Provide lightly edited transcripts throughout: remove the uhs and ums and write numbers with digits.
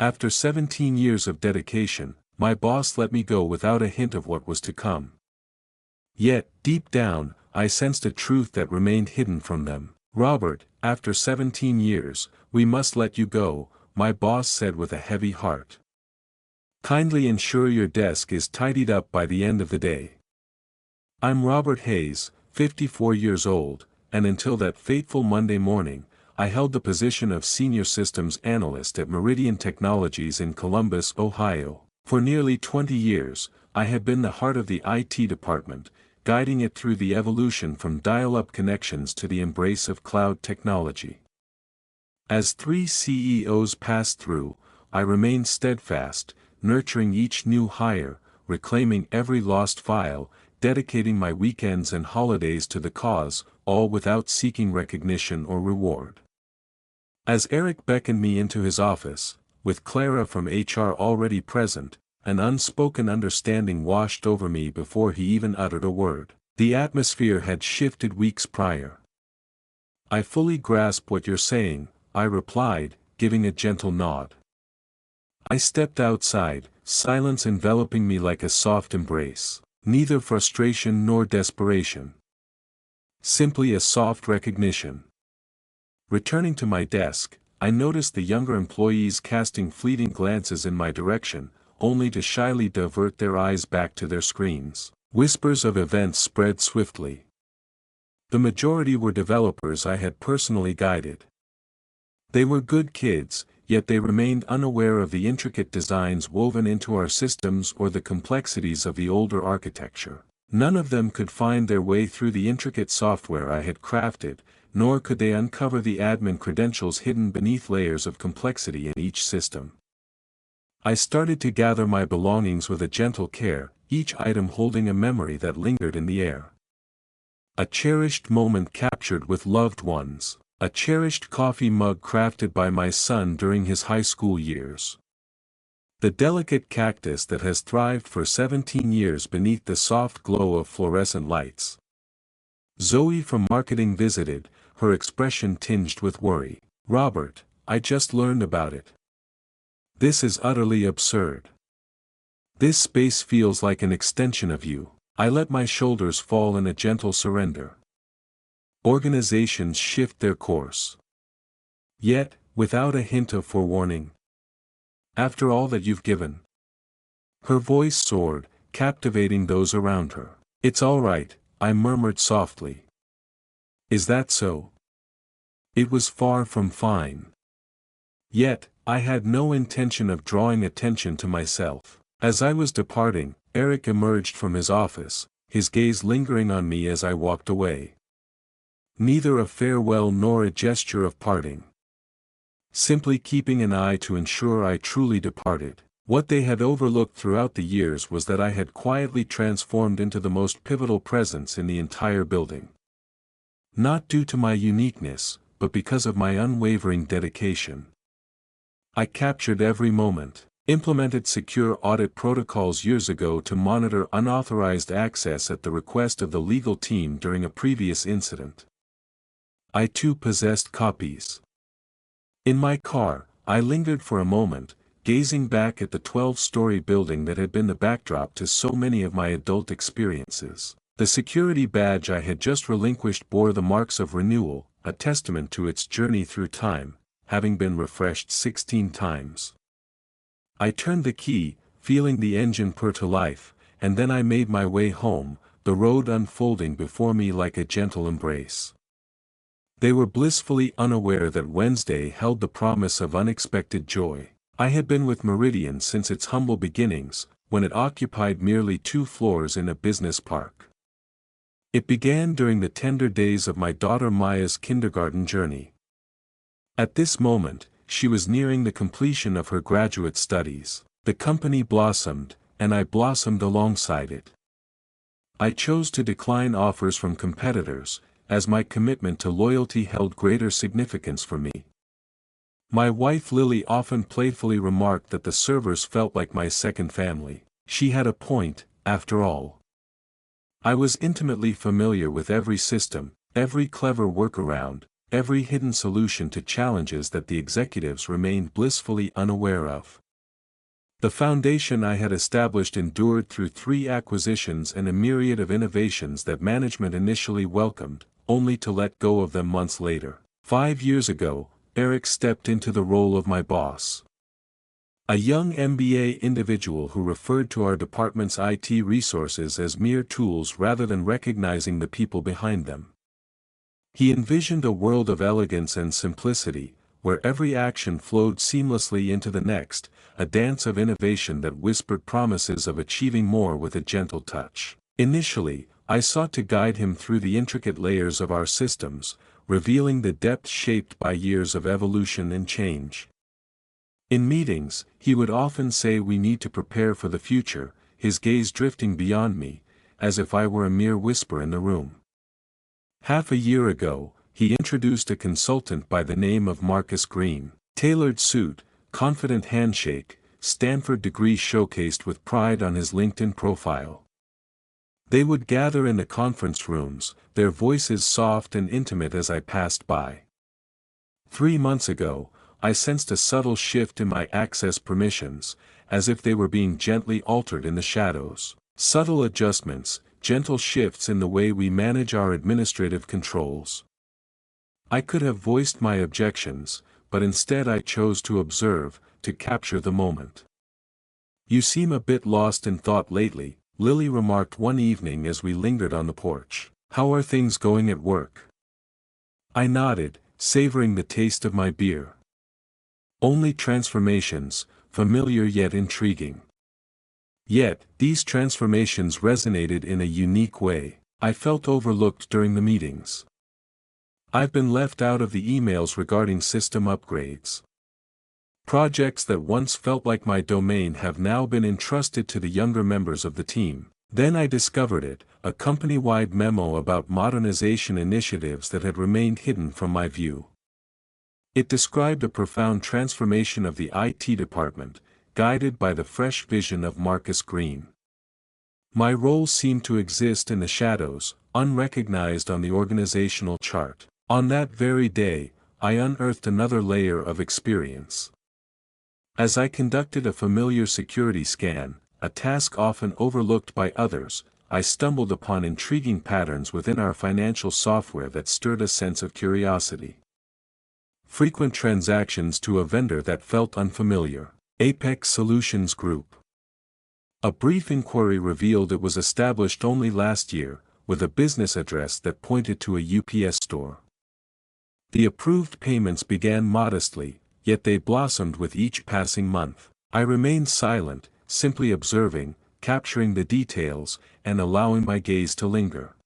After 17 years of dedication, my boss let me go without a hint of what was to come. Yet, deep down, I sensed a truth that remained hidden from them. "Robert, after 17 years, we must let you go," my boss said with a heavy heart. "Kindly ensure your desk is tidied up by the end of the day." I'm Robert Hayes, 54 years old, and until that fateful Monday morning, I held the position of Senior Systems Analyst at Meridian Technologies in Columbus, Ohio. For nearly 20 years, I had been the heart of the IT department, guiding it through the evolution from dial-up connections to the embrace of cloud technology. As 3 CEOs passed through, I remained steadfast, nurturing each new hire, reclaiming every lost file, dedicating my weekends and holidays to the cause, all without seeking recognition or reward. As Eric beckoned me into his office, with Clara from HR already present, an unspoken understanding washed over me before he even uttered a word. The atmosphere had shifted weeks prior. "I fully grasp what you're saying," I replied, giving a gentle nod. I stepped outside, silence enveloping me like a soft embrace. Neither frustration nor desperation. Simply a soft recognition. Returning to my desk, I noticed the younger employees casting fleeting glances in my direction, only to shyly divert their eyes back to their screens. Whispers of events spread swiftly. The majority were developers I had personally guided. They were good kids, yet they remained unaware of the intricate designs woven into our systems or the complexities of the older architecture. None of them could find their way through the intricate software I had crafted, nor could they uncover the admin credentials hidden beneath layers of complexity in each system. I started to gather my belongings with a gentle care, each item holding a memory that lingered in the air. A cherished moment captured with loved ones. A cherished coffee mug crafted by my son during his high school years. The delicate cactus that has thrived for 17 years beneath the soft glow of fluorescent lights. Zoe from marketing visited, her expression tinged with worry. "Robert, I just learned about it. This is utterly absurd. This space feels like an extension of you." I let my shoulders fall in a gentle surrender. Organizations shift their course. Yet, without a hint of forewarning. "After all that you've given." Her voice soared, captivating those around her. "It's all right," I murmured softly. "Is that so?" It was far from fine. Yet, I had no intention of drawing attention to myself. As I was departing, Eric emerged from his office, his gaze lingering on me as I walked away. Neither a farewell nor a gesture of parting. Simply keeping an eye to ensure I truly departed. What they had overlooked throughout the years was that I had quietly transformed into the most pivotal presence in the entire building. Not due to my uniqueness, but because of my unwavering dedication. I captured every moment, implemented secure audit protocols years ago to monitor unauthorized access at the request of the legal team during a previous incident. I too possessed copies. In my car, I lingered for a moment, gazing back at the 12-story building that had been the backdrop to so many of my adult experiences. The security badge I had just relinquished bore the marks of renewal, a testament to its journey through time, having been refreshed 16 times. I turned the key, feeling the engine purr to life, and then I made my way home, the road unfolding before me like a gentle embrace. They were blissfully unaware that Wednesday held the promise of unexpected joy. I had been with Meridian since its humble beginnings, when it occupied merely 2 floors in a business park. It began during the tender days of my daughter Maya's kindergarten journey. At this moment, she was nearing the completion of her graduate studies. The company blossomed, and I blossomed alongside it. I chose to decline offers from competitors, as my commitment to loyalty held greater significance for me. My wife Lily often playfully remarked that the servers felt like my second family. She had a point, after all. I was intimately familiar with every system, every clever workaround, every hidden solution to challenges that the executives remained blissfully unaware of. The foundation I had established endured through 3 acquisitions and a myriad of innovations that management initially welcomed, only to let go of them months later. 5 years ago, Eric stepped into the role of my boss. A young MBA individual who referred to our department's IT resources as mere tools rather than recognizing the people behind them. He envisioned a world of elegance and simplicity, where every action flowed seamlessly into the next, a dance of innovation that whispered promises of achieving more with a gentle touch. Initially, I sought to guide him through the intricate layers of our systems, revealing the depth shaped by years of evolution and change. In meetings, he would often say we need to prepare for the future, his gaze drifting beyond me, as if I were a mere whisper in the room. Half a year ago, he introduced a consultant by the name of Marcus Green. Tailored suit, confident handshake, Stanford degree showcased with pride on his LinkedIn profile. They would gather in the conference rooms, their voices soft and intimate as I passed by. 3 months ago, I sensed a subtle shift in my access permissions, as if they were being gently altered in the shadows. Subtle adjustments, gentle shifts in the way we manage our administrative controls. I could have voiced my objections, but instead I chose to observe, to capture the moment. "You seem a bit lost in thought lately," Lily remarked one evening as we lingered on the porch. "How are things going at work?" I nodded, savoring the taste of my beer. "Only transformations, familiar yet intriguing." Yet, these transformations resonated in a unique way. I felt overlooked during the meetings. I've been left out of the emails regarding system upgrades. Projects that once felt like my domain have now been entrusted to the younger members of the team. Then I discovered it, a company-wide memo about modernization initiatives that had remained hidden from my view. It described a profound transformation of the IT department, guided by the fresh vision of Marcus Green. My role seemed to exist in the shadows, unrecognized on the organizational chart. On that very day, I unearthed another layer of experience. As I conducted a familiar security scan, a task often overlooked by others, I stumbled upon intriguing patterns within our financial software that stirred a sense of curiosity. Frequent transactions to a vendor that felt unfamiliar. Apex Solutions Group. A brief inquiry revealed it was established only last year, with a business address that pointed to a UPS store. The approved payments began modestly, yet they blossomed with each passing month. I remained silent, simply observing, capturing the details, and allowing my gaze to linger.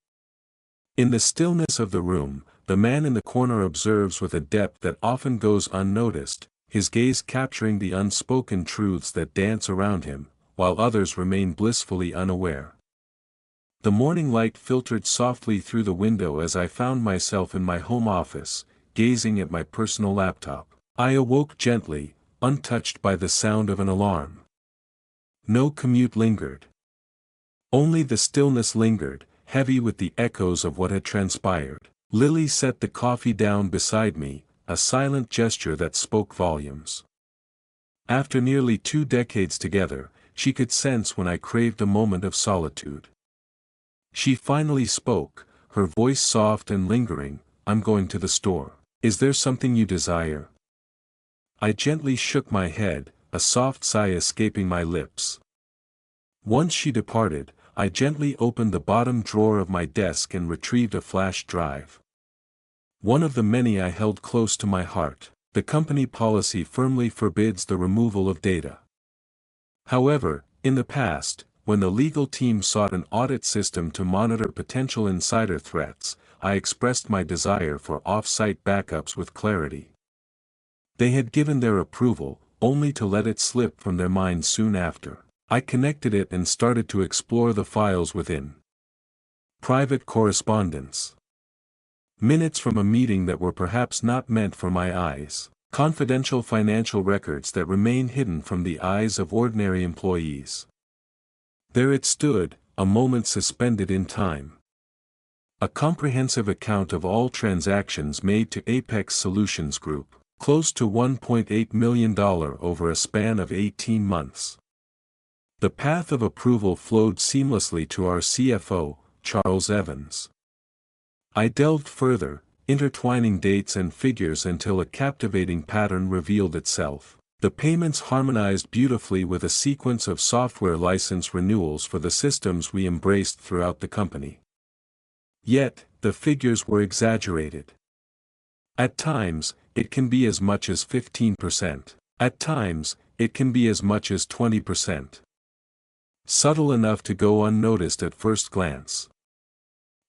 In the stillness of the room, the man in the corner observes with a depth that often goes unnoticed, his gaze capturing the unspoken truths that dance around him, while others remain blissfully unaware. The morning light filtered softly through the window as I found myself in my home office, gazing at my personal laptop. I awoke gently, untouched by the sound of an alarm. No commute lingered. Only the stillness lingered, heavy with the echoes of what had transpired. Lily set the coffee down beside me, a silent gesture that spoke volumes. After nearly 2 decades together, she could sense when I craved a moment of solitude. She finally spoke, her voice soft and lingering. "I'm going to the store. Is there something you desire?" I gently shook my head, a soft sigh escaping my lips. Once she departed, I gently opened the bottom drawer of my desk and retrieved a flash drive. One of the many I held close to my heart. The company policy firmly forbids the removal of data. However, in the past, when the legal team sought an audit system to monitor potential insider threats, I expressed my desire for off-site backups with clarity. They had given their approval, only to let it slip from their minds soon after. I connected it and started to explore the files within. Private correspondence. Minutes from a meeting that were perhaps not meant for my eyes. Confidential financial records that remain hidden from the eyes of ordinary employees. There it stood, a moment suspended in time. A comprehensive account of all transactions made to Apex Solutions Group, close to $1.8 million over a span of 18 months. The path of approval flowed seamlessly to our CFO, Charles Evans. I delved further, intertwining dates and figures until a captivating pattern revealed itself. The payments harmonized beautifully with a sequence of software license renewals for the systems we embraced throughout the company. Yet, the figures were exaggerated. At times, it can be as much as 15%. At times, it can be as much as 20%. Subtle enough to go unnoticed at first glance.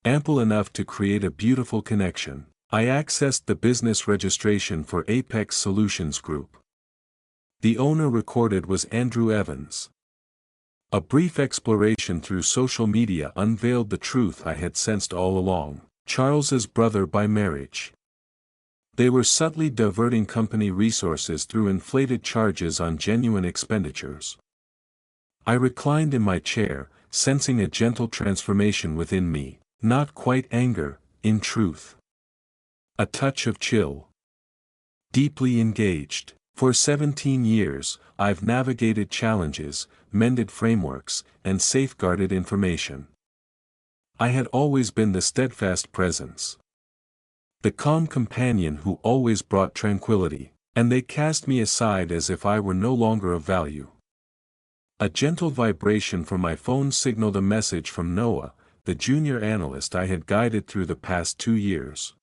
Ample enough to create a beautiful connection. I accessed the business registration for Apex Solutions Group. The owner recorded was Andrew Evans. A brief exploration through social media unveiled the truth I had sensed all along: Charles's brother by marriage. They were subtly diverting company resources through inflated charges on genuine expenditures. I reclined in my chair, sensing a gentle transformation within me, not quite anger, in truth. A touch of chill. Deeply engaged. For 17 years, I've navigated challenges, mended frameworks, and safeguarded information. I had always been the steadfast presence. The calm companion who always brought tranquility, and they cast me aside as if I were no longer of value. A gentle vibration from my phone signaled a message from Noah, the junior analyst I had guided through the past 2 years.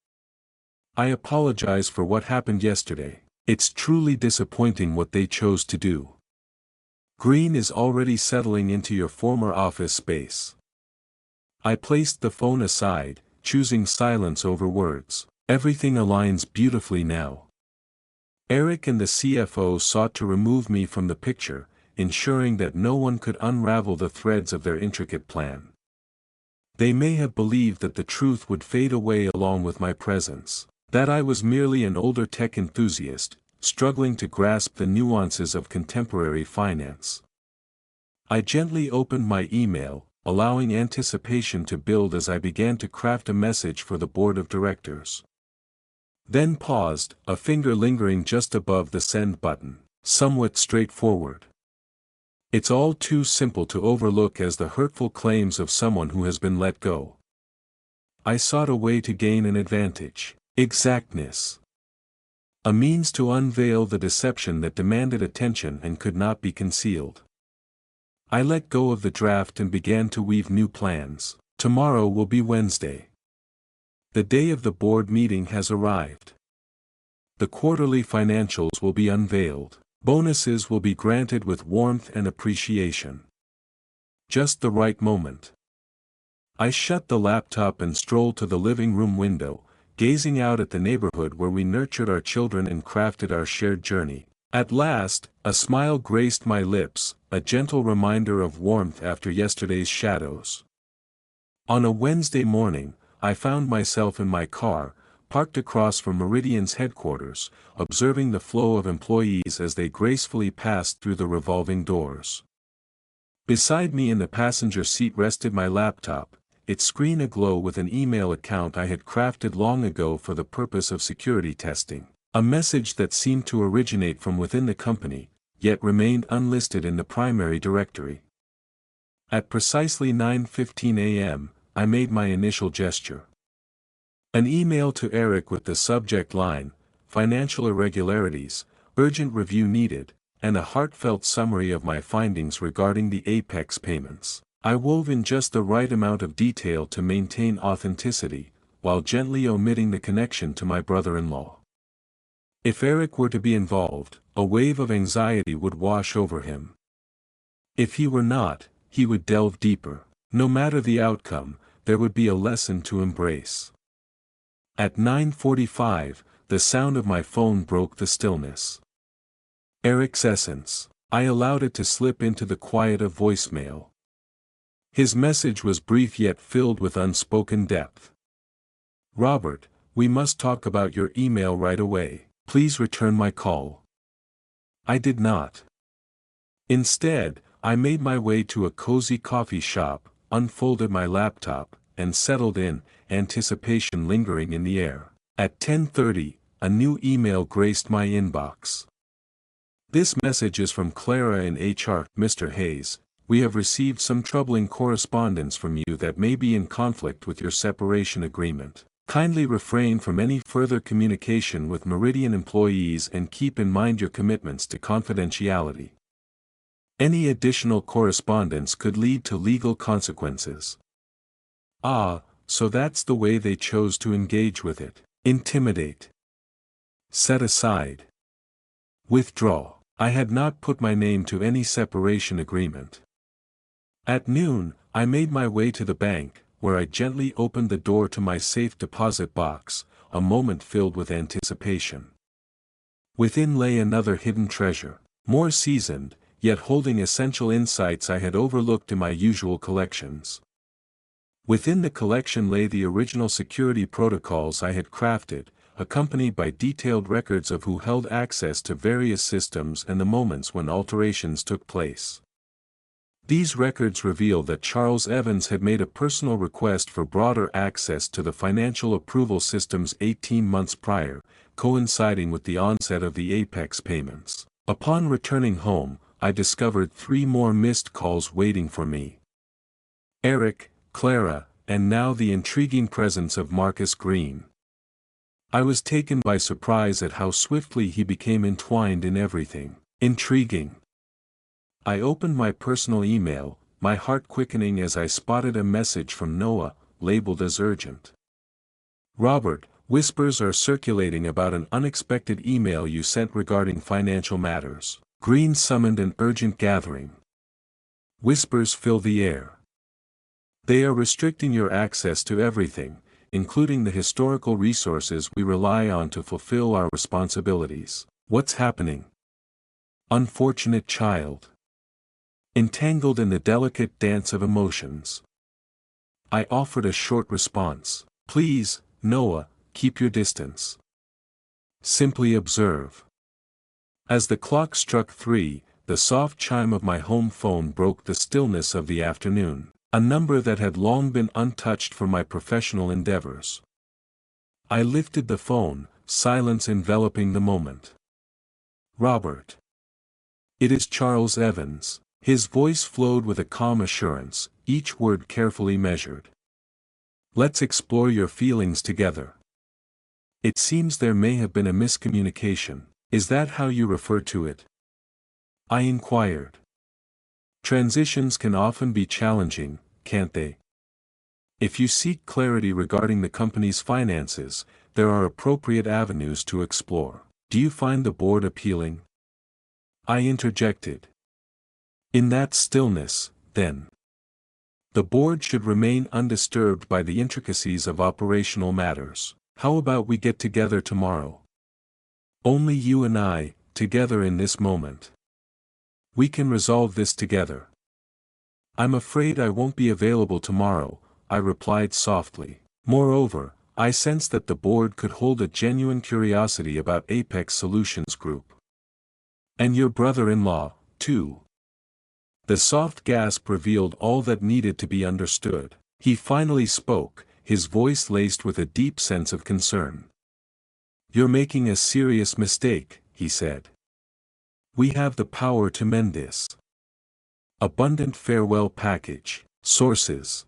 I apologize for what happened yesterday. It's truly disappointing what they chose to do. Green is already settling into your former office space. I placed the phone aside, choosing silence over words. Everything aligns beautifully now. Eric and the CFO sought to remove me from the picture, ensuring that no one could unravel the threads of their intricate plan. They may have believed that the truth would fade away along with my presence, that I was merely an older tech enthusiast, struggling to grasp the nuances of contemporary finance. I gently opened my email, allowing anticipation to build as I began to craft a message for the board of directors. Then paused, a finger lingering just above the send button, somewhat straightforward. It's all too simple to overlook as the hurtful claims of someone who has been let go. I sought a way to gain an advantage. Exactness. A means to unveil the deception that demanded attention and could not be concealed. I let go of the draft and began to weave new plans. Tomorrow will be Wednesday. The day of the board meeting has arrived. The quarterly financials will be unveiled. Bonuses will be granted with warmth and appreciation. Just the right moment. I shut the laptop and strolled to the living room window, gazing out at the neighborhood where we nurtured our children and crafted our shared journey. At last, a smile graced my lips, a gentle reminder of warmth after yesterday's shadows. On a Wednesday morning, I found myself in my car, parked across from Meridian's headquarters, observing the flow of employees as they gracefully passed through the revolving doors. Beside me in the passenger seat rested my laptop, its screen aglow with an email account I had crafted long ago for the purpose of security testing, a message that seemed to originate from within the company, yet remained unlisted in the primary directory. At precisely 9:15 a.m., I made my initial gesture. An email to Eric with the subject line, "Financial irregularities, urgent review needed," and a heartfelt summary of my findings regarding the Apex payments. I wove in just the right amount of detail to maintain authenticity, while gently omitting the connection to my brother-in-law. If Eric were to be involved, a wave of anxiety would wash over him. If he were not, he would delve deeper. No matter the outcome, there would be a lesson to embrace. At 9:45, the sound of my phone broke the stillness. Eric's essence. I allowed it to slip into the quiet of voicemail. His message was brief yet filled with unspoken depth. "Robert, we must talk about your email right away. Please return my call." I did not. Instead, I made my way to a cozy coffee shop, unfolded my laptop, and settled in, anticipation lingering in the air. At 10:30, a new email graced my inbox. This message is from Clara in HR. Mr. Hayes, we have received some troubling correspondence from you that may be in conflict with your separation agreement. Kindly refrain from any further communication with Meridian employees and keep in mind your commitments to confidentiality. Any additional correspondence could lead to legal consequences. Ah, so that's the way they chose to engage with it. Intimidate. Set aside. Withdraw. I had not put my name to any separation agreement. At noon, I made my way to the bank, where I gently opened the door to my safe deposit box, a moment filled with anticipation. Within lay another hidden treasure, more seasoned, yet holding essential insights I had overlooked in my usual collections. Within the collection lay the original security protocols I had crafted, accompanied by detailed records of who held access to various systems and the moments when alterations took place. These records reveal that Charles Evans had made a personal request for broader access to the financial approval systems 18 months prior, coinciding with the onset of the Apex payments. Upon returning home, I discovered 3 more missed calls waiting for me. Eric, Clara, and now the intriguing presence of Marcus Green. I was taken by surprise at how swiftly he became entwined in everything. Intriguing. I opened my personal email, my heart quickening as I spotted a message from Noah, labeled as urgent. Robert, whispers are circulating about an unexpected email you sent regarding financial matters. Green summoned an urgent gathering. Whispers fill the air. They are restricting your access to everything, including the historical resources we rely on to fulfill our responsibilities. What's happening? Unfortunate child. Entangled in the delicate dance of emotions. I offered a short response. Please, Noah, keep your distance. Simply observe. As the clock struck 3, the soft chime of my home phone broke the stillness of the afternoon, a number that had long been untouched for my professional endeavors. I lifted the phone, silence enveloping the moment. Robert. It is Charles Evans. His voice flowed with a calm assurance, each word carefully measured. Let's explore your feelings together. It seems there may have been a miscommunication. Is that how you refer to it? I inquired. Transitions can often be challenging, can't they? If you seek clarity regarding the company's finances, there are appropriate avenues to explore. Do you find the board appealing? I interjected. In that stillness, then. The board should remain undisturbed by the intricacies of operational matters. How about we get together tomorrow? Only you and I, together in this moment. We can resolve this together. I'm afraid I won't be available tomorrow, I replied softly. Moreover, I sensed that the board could hold a genuine curiosity about Apex Solutions Group. And your brother-in-law, too. The soft gasp revealed all that needed to be understood. He finally spoke, his voice laced with a deep sense of concern. You're making a serious mistake, he said. We have the power to mend this. Abundant farewell package, sources.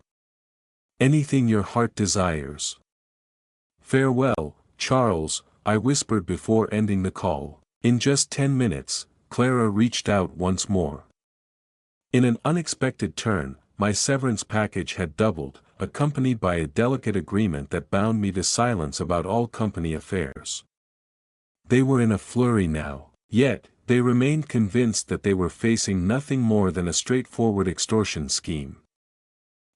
Anything your heart desires. Farewell, Charles, I whispered before ending the call. In just 10 minutes, Clara reached out once more. In an unexpected turn, my severance package had doubled, accompanied by a delicate agreement that bound me to silence about all company affairs. They were in a flurry now, yet, they remained convinced that they were facing nothing more than a straightforward extortion scheme.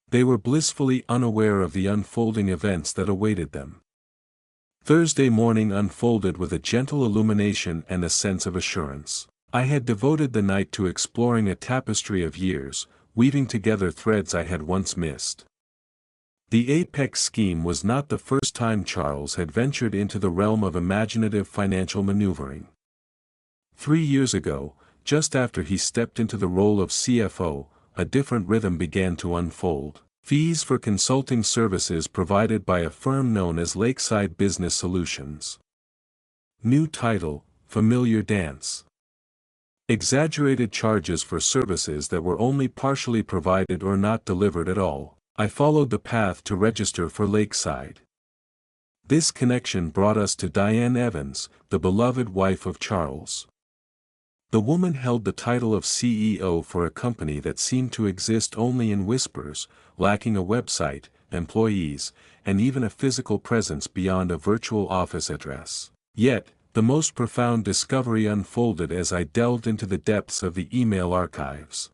They were blissfully unaware of the unfolding events that awaited them. Thursday morning unfolded with a gentle illumination and a sense of assurance. I had devoted the night to exploring a tapestry of years, weaving together threads I had once missed. The Apex scheme was not the first time Charles had ventured into the realm of imaginative financial maneuvering. 3 years ago, just after he stepped into the role of CFO, a different rhythm began to unfold. Fees for consulting services provided by a firm known as Lakeside Business Solutions. New title, Familiar Dance. Exaggerated charges for services that were only partially provided or not delivered at all. I followed the path to register for Lakeside. This connection brought us to Diane Evans, the beloved wife of Charles. The woman held the title of CEO for a company that seemed to exist only in whispers, lacking a website, employees, and even a physical presence beyond a virtual office address. Yet, the most profound discovery unfolded as I delved into the depths of the email archives.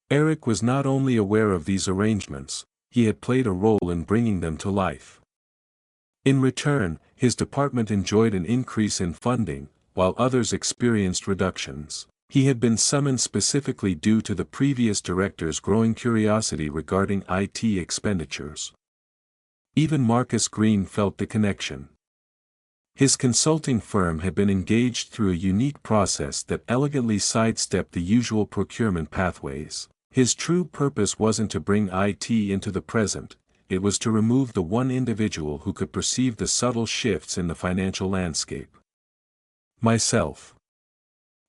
Eric was not only aware of these arrangements, he had played a role in bringing them to life. In return, his department enjoyed an increase in funding, while others experienced reductions. He had been summoned specifically due to the previous director's growing curiosity regarding IT expenditures. Even Marcus Green felt the connection. His consulting firm had been engaged through a unique process that elegantly sidestepped the usual procurement pathways. His true purpose wasn't to bring IT into the present, it was to remove the one individual who could perceive the subtle shifts in the financial landscape. Myself.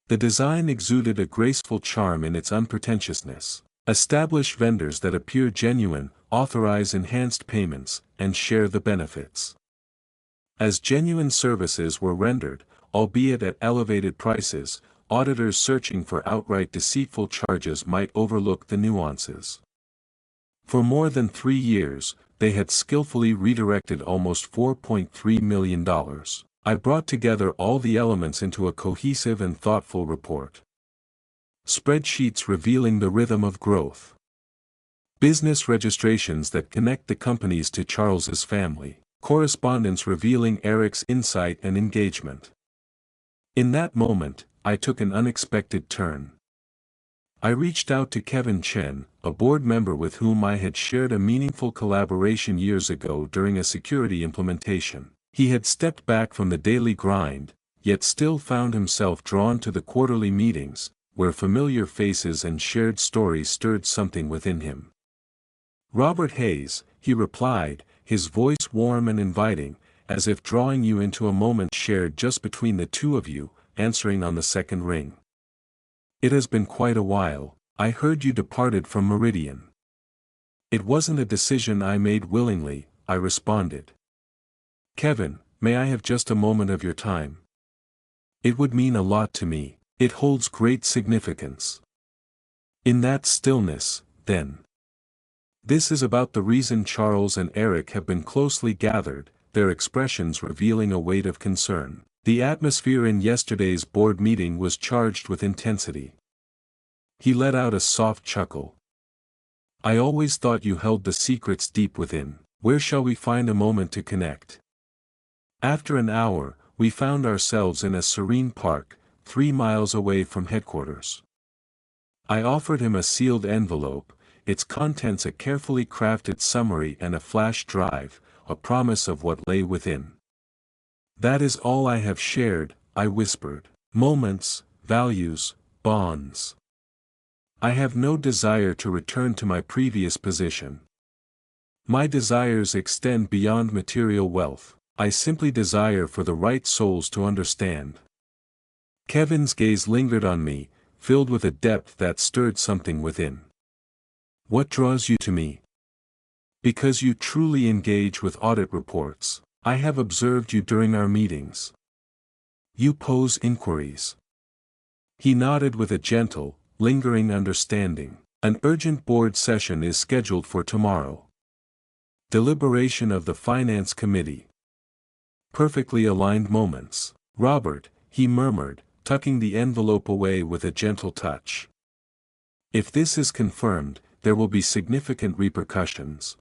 The design exuded a graceful charm in its unpretentiousness. Establish vendors that appear genuine, authorize enhanced payments, and share the benefits. As genuine services were rendered, albeit at elevated prices, auditors searching for outright deceitful charges might overlook the nuances. For more than 3 years, they had skillfully redirected almost $4.3 million. I brought together all the elements into a cohesive and thoughtful report. Spreadsheets revealing the rhythm of growth. Business registrations that connect the companies to Charles's family. Correspondence revealing Eric's insight and engagement. In that moment, I took an unexpected turn. I reached out to Kevin Chen, a board member with whom I had shared a meaningful collaboration years ago during a security implementation. He had stepped back from the daily grind, yet still found himself drawn to the quarterly meetings, where familiar faces and shared stories stirred something within him. Robert Hayes, he replied, his voice warm and inviting, as if drawing you into a moment shared just between the two of you, answering on the second ring. It has been quite a while. I heard you departed from Meridian. It wasn't a decision I made willingly, I responded. Kevin, may I have just a moment of your time? It would mean a lot to me. It holds great significance. In that stillness, then. This is about the reason Charles and Eric have been closely gathered, their expressions revealing a weight of concern. The atmosphere in yesterday's board meeting was charged with intensity. He let out a soft chuckle. I always thought you held the secrets deep within. Where shall we find a moment to connect? After an hour, we found ourselves in a serene park, 3 miles away from headquarters. I offered him a sealed envelope, its contents a carefully crafted summary and a flash drive, a promise of what lay within. That is all I have shared, I whispered. Moments, values, bonds. I have no desire to return to my previous position. My desires extend beyond material wealth. I simply desire for the right souls to understand. Kevin's gaze lingered on me, filled with a depth that stirred something within. What draws you to me? Because you truly engage with audit reports. I have observed you during our meetings. You pose inquiries. He nodded with a gentle, lingering understanding. An urgent board session is scheduled for tomorrow. Deliberation of the Finance Committee. Perfectly aligned moments. Robert, he murmured, tucking the envelope away with a gentle touch. If this is confirmed, there will be significant repercussions.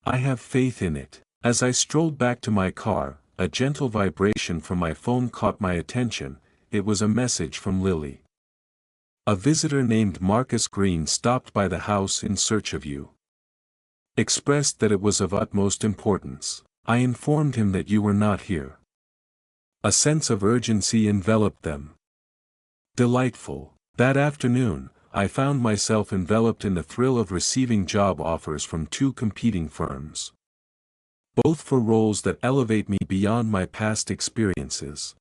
I have faith in it. As I strolled back to my car, a gentle vibration from my phone caught my attention. It was a message from Lily. A visitor named Marcus Green stopped by the house in search of you. Expressed that it was of utmost importance. I informed him that you were not here. A sense of urgency enveloped them. Delightful. That afternoon, I found myself enveloped in the thrill of receiving job offers from two competing firms. Both for roles that elevate me beyond my past experiences.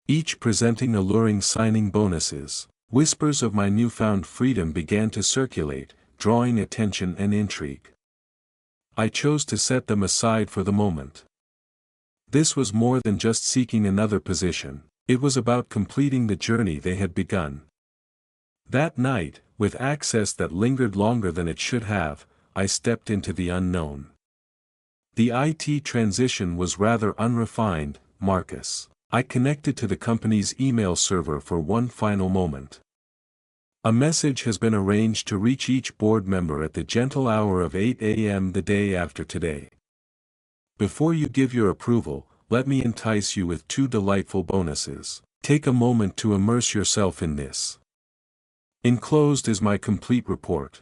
Each presenting alluring signing bonuses. Whispers of my newfound freedom began to circulate, drawing attention and intrigue. I chose to set them aside for the moment. This was more than just seeking another position, it was about completing the journey they had begun. That night, with access that lingered longer than it should have, I stepped into the unknown. The IT transition was rather unrefined, Marcus. I connected to the company's email server for one final moment. A message has been arranged to reach each board member at the gentle hour of 8 a.m. the day after today. Before you give your approval, let me entice you with two delightful bonuses. Take a moment to immerse yourself in this. Enclosed is my complete report.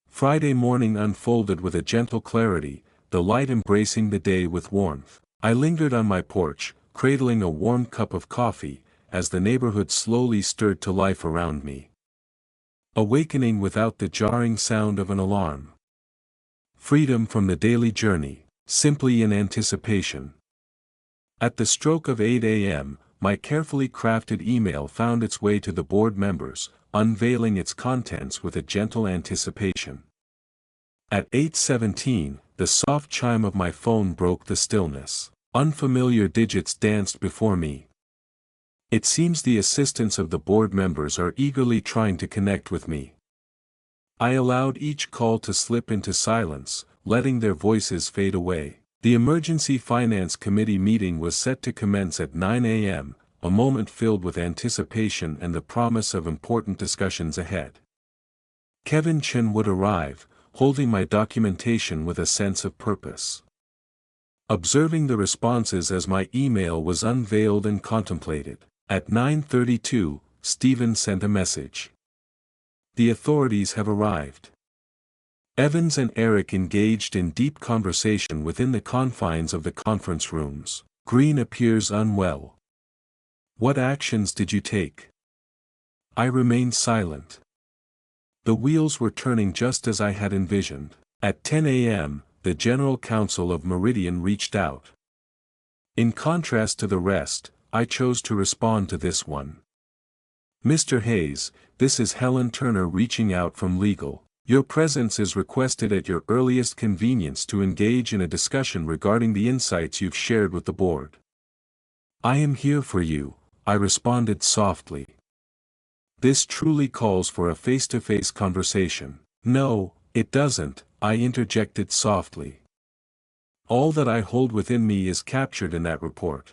Friday morning unfolded with a gentle clarity, the light embracing the day with warmth. I lingered on my porch, cradling a warm cup of coffee, as the neighborhood slowly stirred to life around me. Awakening without the jarring sound of an alarm. Freedom from the daily journey, simply in anticipation. At the stroke of 8 a.m., my carefully crafted email found its way to the board members, unveiling its contents with a gentle anticipation. At 8:17, the soft chime of my phone broke the stillness. Unfamiliar digits danced before me. It seems the assistants of the board members are eagerly trying to connect with me. I allowed each call to slip into silence, letting their voices fade away. The Emergency Finance Committee meeting was set to commence at 9 a.m., a moment filled with anticipation and the promise of important discussions ahead. Kevin Chen would arrive, holding my documentation with a sense of purpose. Observing the responses as my email was unveiled and contemplated. At 9:32, Stephen sent a message. The authorities have arrived. Evans and Eric engaged in deep conversation within the confines of the conference rooms. Green appears unwell. What actions did you take? I remained silent. The wheels were turning just as I had envisioned. At 10 a.m., the General Counsel of Meridian reached out. In contrast to the rest, I chose to respond to this one. Mr. Hayes, this is Helen Turner reaching out from legal. Your presence is requested at your earliest convenience to engage in a discussion regarding the insights you've shared with the board. I am here for you, I responded softly. This truly calls for a face-to-face conversation. No, it doesn't, I interjected softly. All that I hold within me is captured in that report.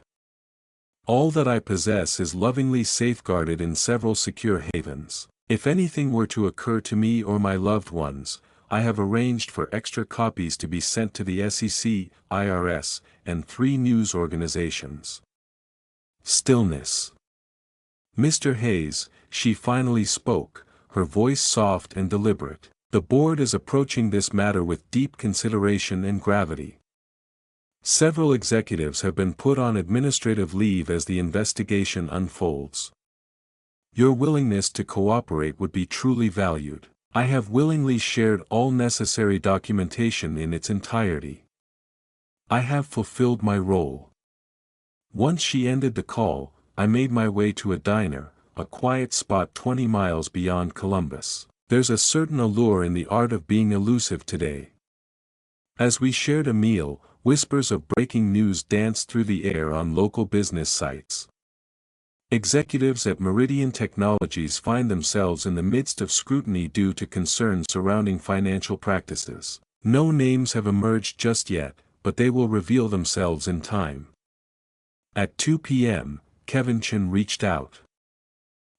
All that I possess is lovingly safeguarded in several secure havens. If anything were to occur to me or my loved ones, I have arranged for extra copies to be sent to the SEC, IRS, and 3 news organizations. Stillness. Mr. Hayes, she finally spoke, her voice soft and deliberate. The board is approaching this matter with deep consideration and gravity. Several executives have been put on administrative leave as the investigation unfolds. Your willingness to cooperate would be truly valued. I have willingly shared all necessary documentation in its entirety. I have fulfilled my role. Once she ended the call, I made my way to a diner, a quiet spot 20 miles beyond Columbus. There's a certain allure in the art of being elusive today. As we shared a meal, whispers of breaking news danced through the air on local business sites. Executives at Meridian Technologies find themselves in the midst of scrutiny due to concerns surrounding financial practices. No names have emerged just yet, but they will reveal themselves in time. At 2 p.m., Kevin Chen reached out.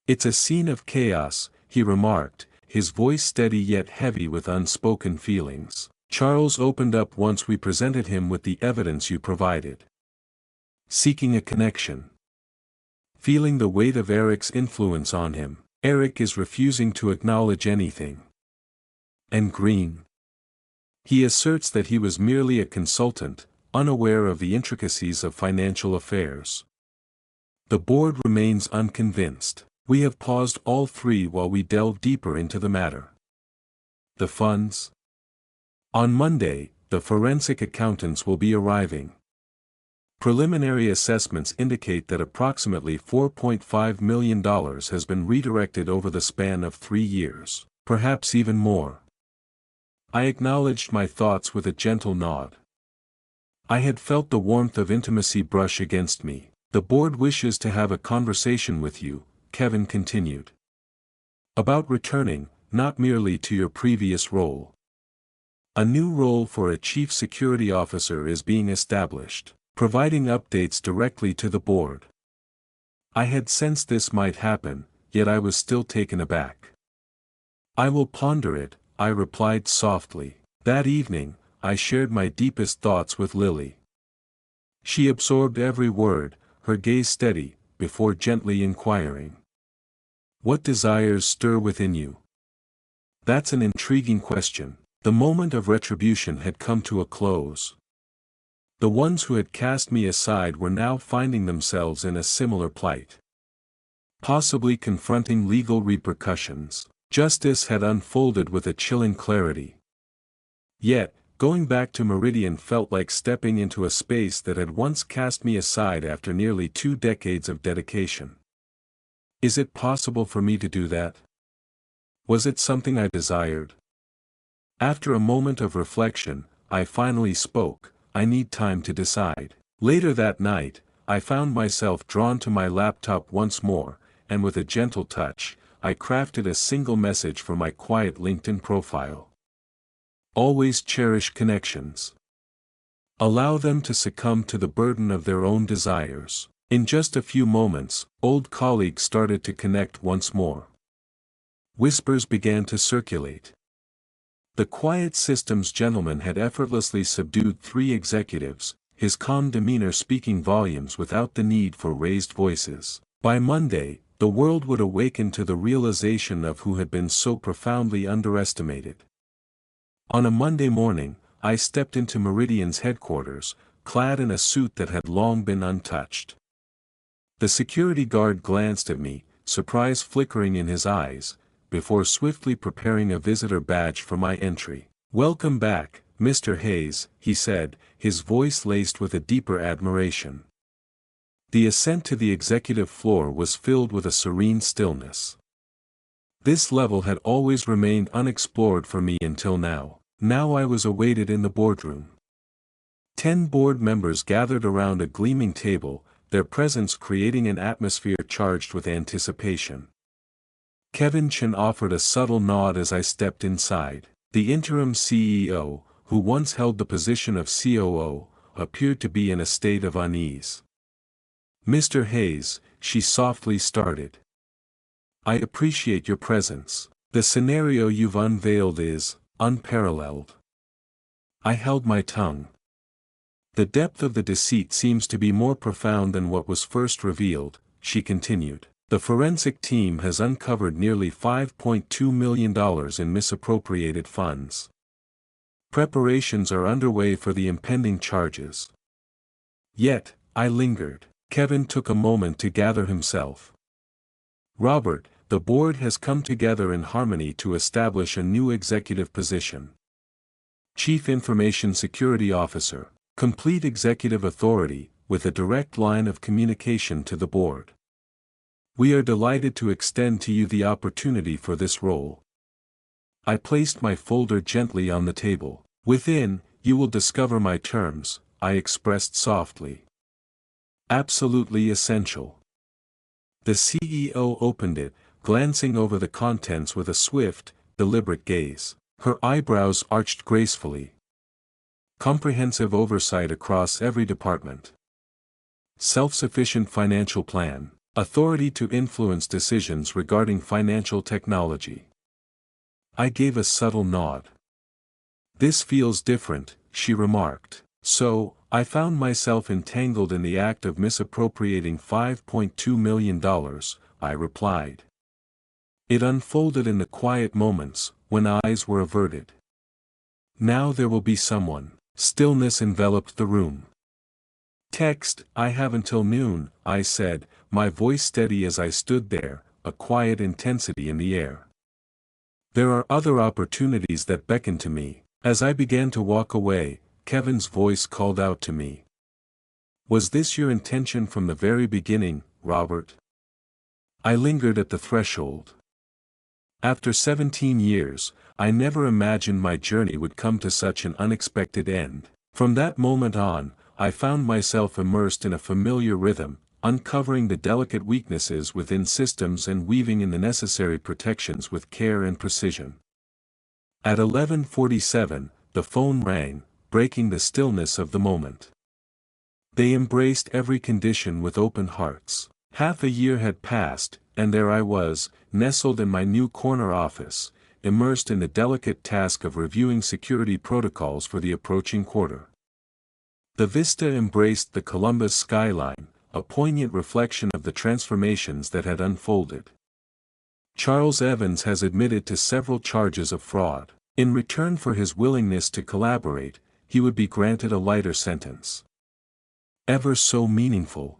It's a scene of chaos, he remarked, his voice steady yet heavy with unspoken feelings. Charles opened up once we presented him with the evidence you provided. Seeking a connection. Feeling the weight of Eric's influence on him, Eric is refusing to acknowledge anything. And Green. He asserts that he was merely a consultant, unaware of the intricacies of financial affairs. The board remains unconvinced. We have paused all three while we delve deeper into the matter. The funds? On Monday, the forensic accountants will be arriving. Preliminary assessments indicate that approximately $4.5 million has been redirected over the span of 3 years, perhaps even more. I acknowledged my thoughts with a gentle nod. I had felt the warmth of intimacy brush against me. The board wishes to have a conversation with you, Kevin continued. About returning, not merely to your previous role. A new role for a chief security officer is being established, providing updates directly to the board. I had sensed this might happen, yet I was still taken aback. I will ponder it, I replied softly. That evening, I shared my deepest thoughts with Lily. She absorbed every word, her gaze steady, before gently inquiring. What desires stir within you? That's an intriguing question. The moment of retribution had come to a close. The ones who had cast me aside were now finding themselves in a similar plight. Possibly confronting legal repercussions. Justice had unfolded with a chilling clarity. Yet, going back to Meridian felt like stepping into a space that had once cast me aside after nearly 2 decades of dedication. Is it possible for me to do that? Was it something I desired? After a moment of reflection, I finally spoke. I need time to decide. Later that night, I found myself drawn to my laptop once more, and with a gentle touch, I crafted a single message for my quiet LinkedIn profile. Always cherish connections. Allow them to succumb to the burden of their own desires. In just a few moments, old colleagues started to connect once more. Whispers began to circulate. The quiet systems gentleman had effortlessly subdued 3 executives, his calm demeanor speaking volumes without the need for raised voices. By Monday, the world would awaken to the realization of who had been so profoundly underestimated. On a Monday morning, I stepped into Meridian's headquarters, clad in a suit that had long been untouched. The security guard glanced at me, surprise flickering in his eyes, before swiftly preparing a visitor badge for my entry. Welcome back, Mr. Hayes, he said, his voice laced with a deeper admiration. The ascent to the executive floor was filled with a serene stillness. This level had always remained unexplored for me until now. Now I was awaited in the boardroom. 10 board members gathered around a gleaming table, their presence creating an atmosphere charged with anticipation. Kevin Chen offered a subtle nod as I stepped inside. The interim CEO, who once held the position of COO, appeared to be in a state of unease. Mr. Hayes, she softly started. I appreciate your presence. The scenario you've unveiled is unparalleled. I held my tongue. The depth of the deceit seems to be more profound than what was first revealed, she continued. The forensic team has uncovered nearly $5.2 million in misappropriated funds. Preparations are underway for the impending charges. Yet, I lingered. Kevin took a moment to gather himself. Robert, the board has come together in harmony to establish a new executive position. Chief Information Security Officer, complete executive authority, with a direct line of communication to the board. We are delighted to extend to you the opportunity for this role. I placed my folder gently on the table. Within, you will discover my terms, I expressed softly. Absolutely essential. The CEO opened it, glancing over the contents with a swift, deliberate gaze. Her eyebrows arched gracefully. Comprehensive oversight across every department. Self-sufficient financial plan. Authority to influence decisions regarding financial technology. I gave a subtle nod. This feels different, she remarked. So, I found myself entangled in the act of misappropriating $5.2 million, I replied. It unfolded in the quiet moments, when eyes were averted. Now there will be someone. Stillness enveloped the room. Text, I have until noon, I said, my voice steady as I stood there, a quiet intensity in the air. There are other opportunities that beckon to me. As I began to walk away, Kevin's voice called out to me. Was this your intention from the very beginning, Robert? I lingered at the threshold. After 17 years, I never imagined my journey would come to such an unexpected end. From that moment on, I found myself immersed in a familiar rhythm, uncovering the delicate weaknesses within systems and weaving in the necessary protections with care and precision. At 11:47, the phone rang, breaking the stillness of the moment. They embraced every condition with open hearts. Half a year had passed, and there I was, nestled in my new corner office, immersed in the delicate task of reviewing security protocols for the approaching quarter. The vista embraced the Columbus skyline, a poignant reflection of the transformations that had unfolded. Charles Evans has admitted to several charges of fraud. In return for his willingness to collaborate, he would be granted a lighter sentence. Ever so meaningful.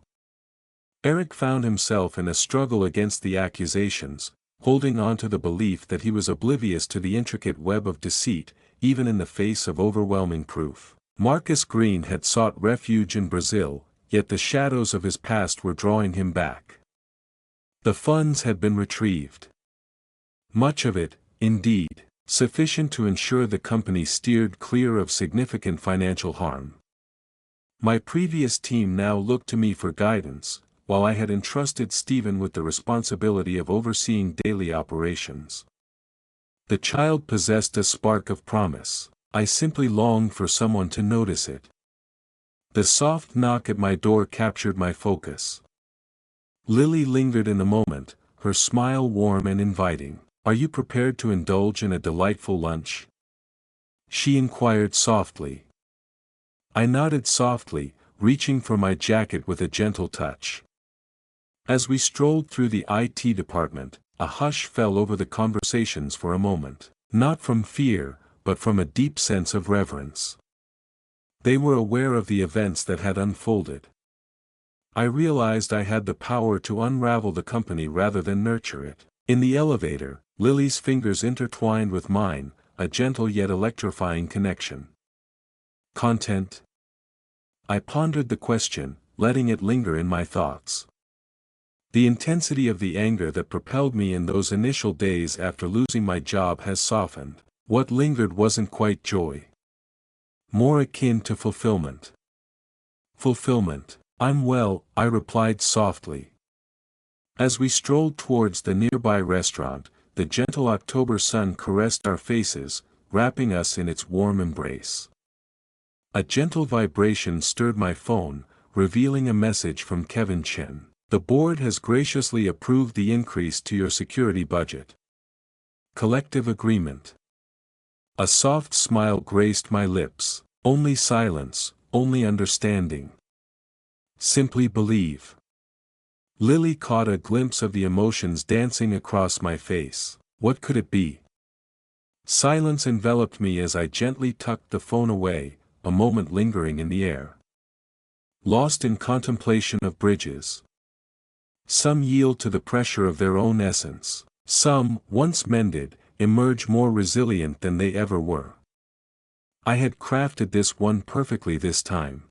Eric found himself in a struggle against the accusations, holding on to the belief that he was oblivious to the intricate web of deceit, even in the face of overwhelming proof. Marcus Green had sought refuge in Brazil, yet the shadows of his past were drawing him back. The funds had been retrieved. Much of it, indeed, sufficient to ensure the company steered clear of significant financial harm. My previous team now looked to me for guidance, while I had entrusted Stephen with the responsibility of overseeing daily operations. The child possessed a spark of promise. I simply longed for someone to notice it. The soft knock at my door captured my focus. Lily lingered in the moment, her smile warm and inviting. "Are you prepared to indulge in a delightful lunch?" she inquired softly. I nodded softly, reaching for my jacket with a gentle touch. As we strolled through the IT department, a hush fell over the conversations for a moment. Not from fear, but from a deep sense of reverence. They were aware of the events that had unfolded. I realized I had the power to unravel the company rather than nurture it. In the elevator, Lily's fingers intertwined with mine, a gentle yet electrifying connection. Content? I pondered the question, letting it linger in my thoughts. The intensity of the anger that propelled me in those initial days after losing my job has softened. What lingered wasn't quite joy. More akin to fulfillment. Fulfillment. "I'm well," I replied softly. As we strolled towards the nearby restaurant, the gentle October sun caressed our faces, wrapping us in its warm embrace. A gentle vibration stirred my phone, revealing a message from Kevin Chen. "The board has graciously approved the increase to your security budget. Collective agreement." A soft smile graced my lips. Only silence, only understanding. Simply believe. Lily caught a glimpse of the emotions dancing across my face. What could it be? Silence enveloped me as I gently tucked the phone away, a moment lingering in the air. Lost in contemplation of bridges. Some yield to the pressure of their own essence. Some, once mended, emerge more resilient than they ever were. I had crafted this one perfectly this time.